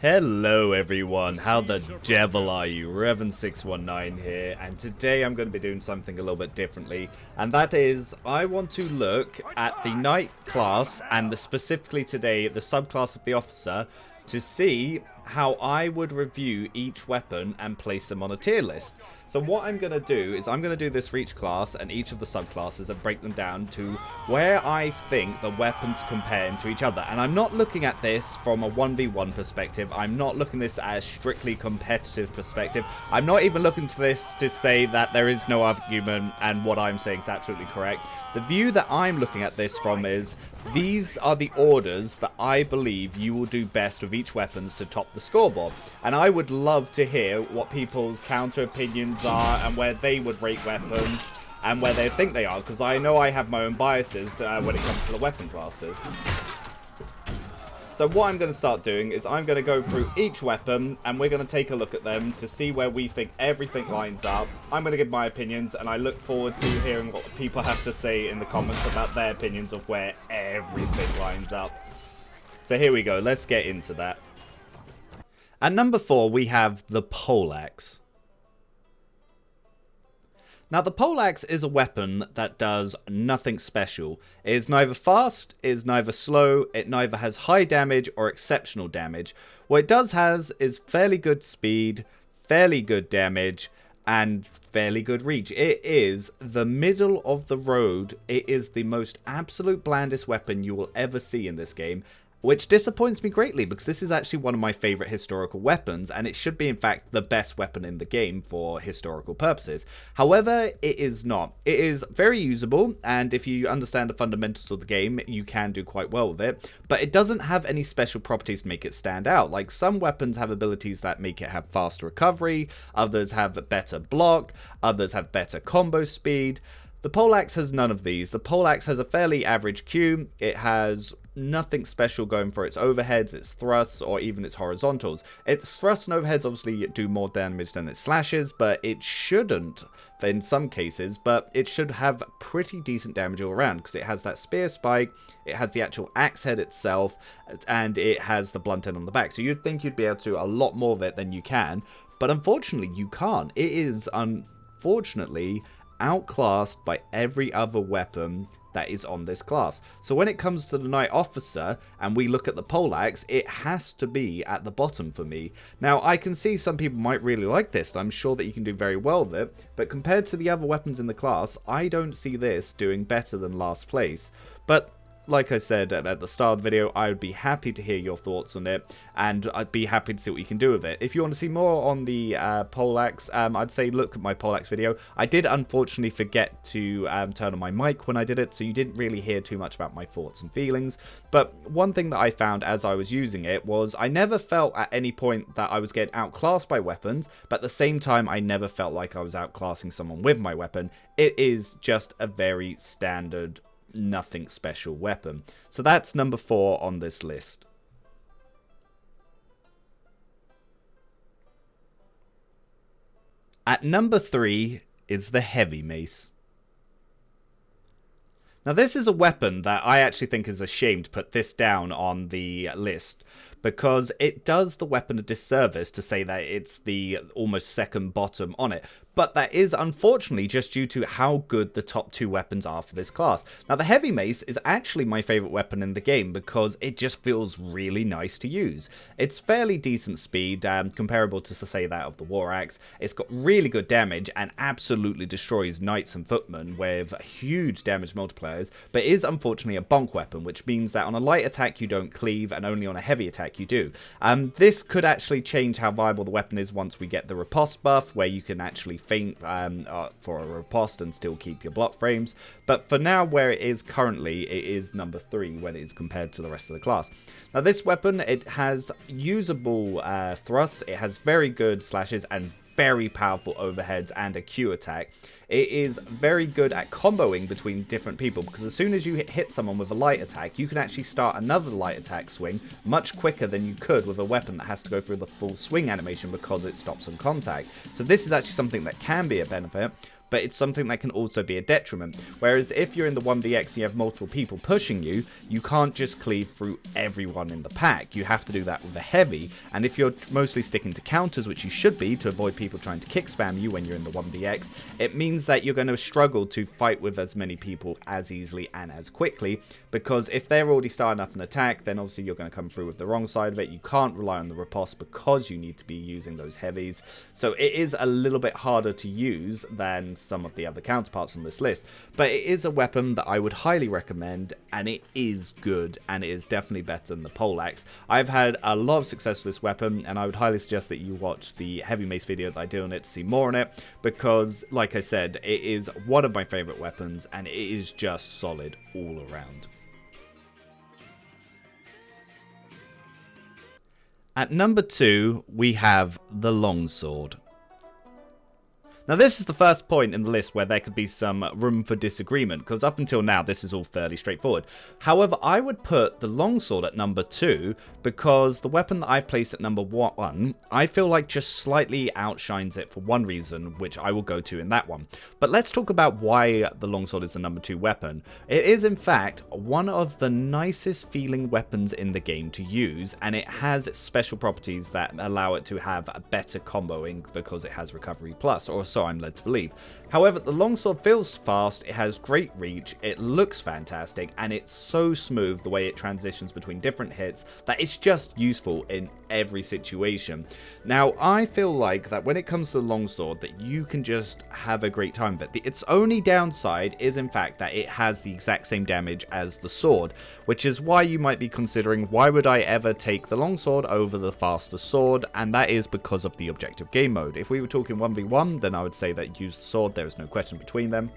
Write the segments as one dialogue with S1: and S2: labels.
S1: Hello everyone, how the devil are you? Revan619 here, and today I'm going to be doing something a little bit differently, and that is, I want to look at the Knight class, and specifically today, the subclass of the Officer, to see how I would review each weapon and place them on a tier list. So what I'm going to do is I'm going to do this for each class and each of the subclasses and break them down to where I think the weapons compare to each other. And I'm not looking at this from a 1v1 perspective. I'm not looking at this as strictly competitive perspective. I'm not even looking for this to say that there is no argument and what I'm saying is absolutely correct. The view that I'm looking at this from is these are the orders that I believe you will do best with each weapons to top the scoreboard. And I would love to hear what people's counter opinions are and where they would rate weapons and where they think they are, because I know I have my own biases when it comes to the weapon classes. So what I'm going to start doing is I'm going to go through each weapon and we're going to take a look at them to see where we think everything lines up. I'm going to give my opinions and I look forward to hearing what people have to say in the comments about their opinions of where everything lines up. So here we go, let's get into that. At number 4 we have the Polax. Now the Polax is a weapon that does nothing special. It is neither fast, it is neither slow, it neither has high damage or exceptional damage. What it does has is fairly good speed, fairly good damage, and fairly good reach. It is the middle of the road. It is the most absolute blandest weapon you will ever see in this game, which disappoints me greatly because this is actually one of my favorite historical weapons and it should be in fact the best weapon in the game for historical purposes. However, it is not. It is very usable and if you understand the fundamentals of the game you can do quite well with it, but it doesn't have any special properties to make it stand out. Like some weapons have abilities that make it have faster recovery, others have better block, others have better combo speed. The Polax has none of these. The Polax has a fairly average Q. It has nothing special going for its overheads, its thrusts, or even its horizontals. Its thrusts and overheads obviously do more damage than its slashes, but it shouldn't in some cases, but it should have pretty decent damage all around because it has that spear spike, it has the actual axe head itself, and it has the blunt end on the back. So you'd think you'd be able to do a lot more of it than you can, but unfortunately you can't. It is unfortunately outclassed by every other weapon that is on this class. So when it comes to the Knight Officer and we look at the Polax, it has to be at the bottom for me. Now I can see some people might really like this, I'm sure that you can do very well with it, but compared to the other weapons in the class, I don't see this doing better than last place. But like I said at the start of the video, I would be happy to hear your thoughts on it, and I'd be happy to see what you can do with it. If you want to see more on the Polax, I'd say look at my Polax video. I did unfortunately forget to turn on my mic when I did it, so you didn't really hear too much about my thoughts and feelings. But one thing that I found as I was using it was I never felt at any point that I was getting outclassed by weapons, but at the same time I never felt like I was outclassing someone with my weapon. It is just a very standard nothing special weapon. So that's number 4 on this list. At number 3 is the Heavy Mace. Now this is a weapon that I actually think is a shame to put this down on the list, because it does the weapon a disservice to say that it's the almost second bottom on it. But that is unfortunately just due to how good the top 2 weapons are for this class. Now the Heavy Mace is actually my favourite weapon in the game because it just feels really nice to use. It's fairly decent speed, comparable to say that of the War Axe. It's got really good damage and absolutely destroys knights and footmen with huge damage multipliers, but it is unfortunately a bonk weapon, which means that on a light attack you don't cleave and only on a heavy attack you do. This could actually change how viable the weapon is once we get the riposte buff, where you can actually feint for a riposte and still keep your block frames. But for now, where it is currently, it is number 3 when it is compared to the rest of the class. Now this weapon, it has usable thrusts, it has very good slashes and very powerful overheads and a Q attack. It is very good at comboing between different people, because as soon as you hit someone with a light attack, you can actually start another light attack swing much quicker than you could with a weapon that has to go through the full swing animation because it stops on contact. So this is actually something that can be a benefit. but it's something that can also be a detriment. Whereas if you're in the 1vx and you have multiple people pushing you, you can't just cleave through everyone in the pack. You have to do that with a heavy, and if you're mostly sticking to counters, which you should be to avoid people trying to kick spam you when you're in the 1vx, it means that you're going to struggle to fight with as many people as easily and as quickly, because if they're already starting up an attack, then obviously you're going to come through with the wrong side of it. You can't rely on the riposte because you need to be using those heavies, so it is a little bit harder to use than some of the other counterparts on this list. But it is a weapon that I would highly recommend, and it is good, and it is definitely better than the Polax. I've had a lot of success with this weapon, and I would highly suggest that you watch the Heavy Mace video that I did on it to see more on it, because like I said, it is one of my favorite weapons, and it is just solid all around. At number 2, we have the longsword. Now this is the first point in the list where there could be some room for disagreement, because up until now this is all fairly straightforward. However, I would put the longsword at number 2 because the weapon that I've placed at number 1, I feel like just slightly outshines it for one reason, which I will go to in that one. But let's talk about why the longsword is the number 2 weapon. It is in fact one of the nicest feeling weapons in the game to use, and it has special properties that allow it to have a better comboing because it has recovery plus, or so I'm led to believe. However, the longsword feels fast, it has great reach, it looks fantastic, and it's so smooth the way it transitions between different hits that it's just useful in every situation. Now, I feel like that when it comes to the longsword, that you can just have a great time with it. Its only downside is in fact that it has the exact same damage as the sword, which is why you might be considering, why would I ever take the longsword over the faster sword? And that is because of the objective game mode. If we were talking 1v1, then I would say that use the sword, there is no question between them.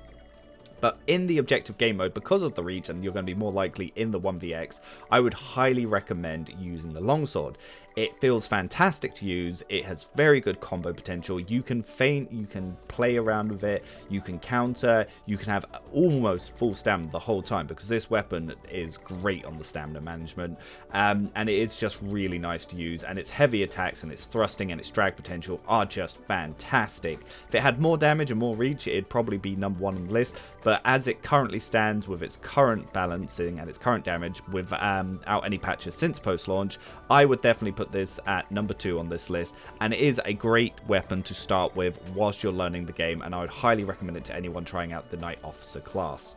S1: But in the objective game mode, because of the reach, and you're going to be more likely in the 1vx, I would highly recommend using the longsword. It feels fantastic to use, it has very good combo potential, you can feint, you can play around with it, you can counter, you can have almost full stamina the whole time, because this weapon is great on the stamina management, and it is just really nice to use, and its heavy attacks and its thrusting and its drag potential are just fantastic. If it had more damage and more reach, it'd probably be number 1 on the list, but as it currently stands with its current balancing and its current damage without any patches since post-launch, I would definitely put this at number 2 on this list, and it is a great weapon to start with whilst you're learning the game, and I would highly recommend it to anyone trying out the Knight Officer class.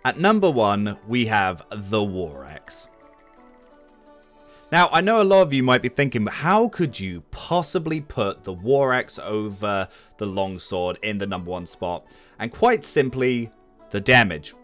S1: At number 1, we have the War Axe. Now, I know a lot of you might be thinking, but how could you possibly put the War Axe over the longsword in the number 1 spot? And quite simply, the damage.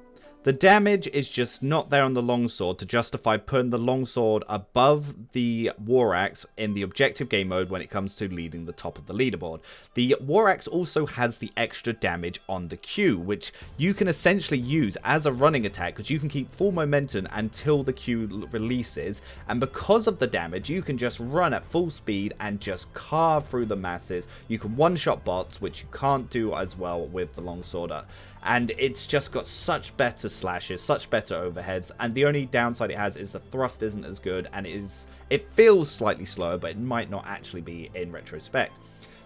S1: The damage is just not there on the longsword to justify putting the longsword above the War Axe in the objective game mode when it comes to leading the top of the leaderboard. The War Axe also has the extra damage on the Q, which you can essentially use as a running attack because you can keep full momentum until the Q releases, and because of the damage you can just run at full speed and just carve through the masses. You can one-shot bots, which you can't do as well with the longsword. And it's just got such better slashes, such better overheads, and the only downside it has is the thrust isn't as good, and it feels slightly slower, but it might not actually be in retrospect.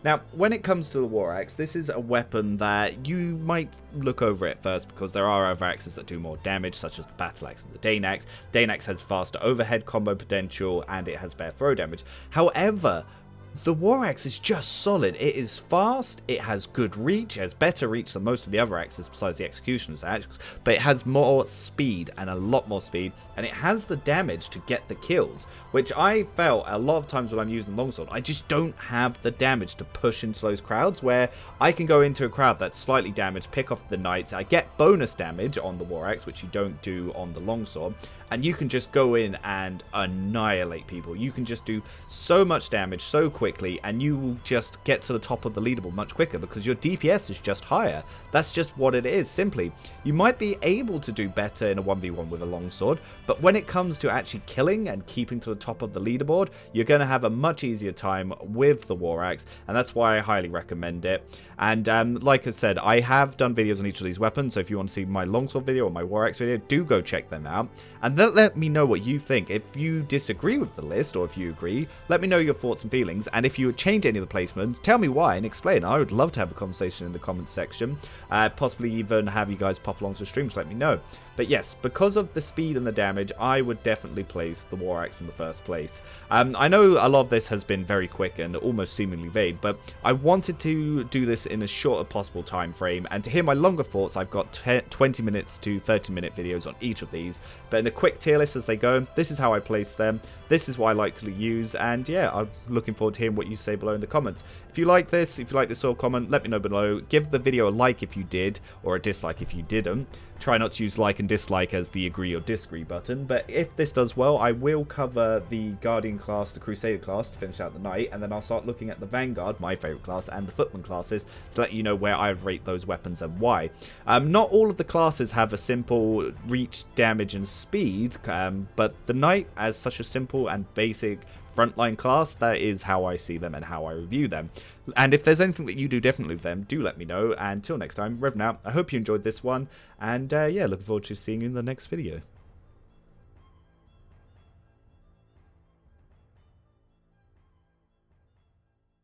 S1: Now, when it comes to the War Axe, this is a weapon that you might look over at first because there are other axes that do more damage, such as the Battle Axe and the Dane Axe. Dane Axe has faster overhead combo potential, and it has better throw damage. However, the War Axe is just solid. It is fast, it has good reach, it has better reach than most of the other axes besides the Executioner's axe, but it has more speed, and a lot more speed, and it has the damage to get the kills, which I felt a lot of times when I'm using longsword, I just don't have the damage to push into those crowds, where I can go into a crowd that's slightly damaged, pick off the knights, I get bonus damage on the War Axe, which you don't do on the longsword, and you can just go in and annihilate people. You can just do so much damage so quickly, and you will just get to the top of the leaderboard much quicker because your DPS is just higher. That's just what it is, simply. You might be able to do better in a 1v1 with a longsword, but when it comes to actually killing and keeping to the top of the leaderboard, you're going to have a much easier time with the war axe, and that's why I highly recommend it. And like I said, I have done videos on each of these weapons, so if you want to see my longsword video or my war axe video, do go check them out. And then let me know what you think. If you disagree with the list, or if you agree, let me know your thoughts and feelings. And if you would change any of the placements, tell me why and explain. I would love to have a conversation in the comments section. Possibly even have you guys pop along to the streams, let me know. But yes, because of the speed and the damage, I would definitely place the war axe in the first place. I know a lot of this has been very quick and almost seemingly vague, but I wanted to do this in as short a possible time frame. And to hear my longer thoughts, I've got 20 minutes to 30-minute videos on each of these. But in a quick tier list as they go, this is how I place them. This is what I like to use. And yeah, I'm looking forward to hearing what you say below in the comments. If you like this sort of comment, let me know below. Give the video a like if you did, or a dislike if you didn't. Try not to use like and dislike as the agree or disagree button, but if this does well, I will cover the Guardian class, the Crusader class to finish out the night, and then I'll start looking at the Vanguard, my favourite class, and the Footman classes to let you know where I rate those weapons and why. Not all of the classes have a simple reach, damage, and speed, but the Knight, as such a simple and basic frontline class, that is how I see them and how I review them. And if there's anything that you do differently with them, do let me know. And until next time, Rev out. I hope you enjoyed this one, and yeah, looking forward to seeing you in the next video.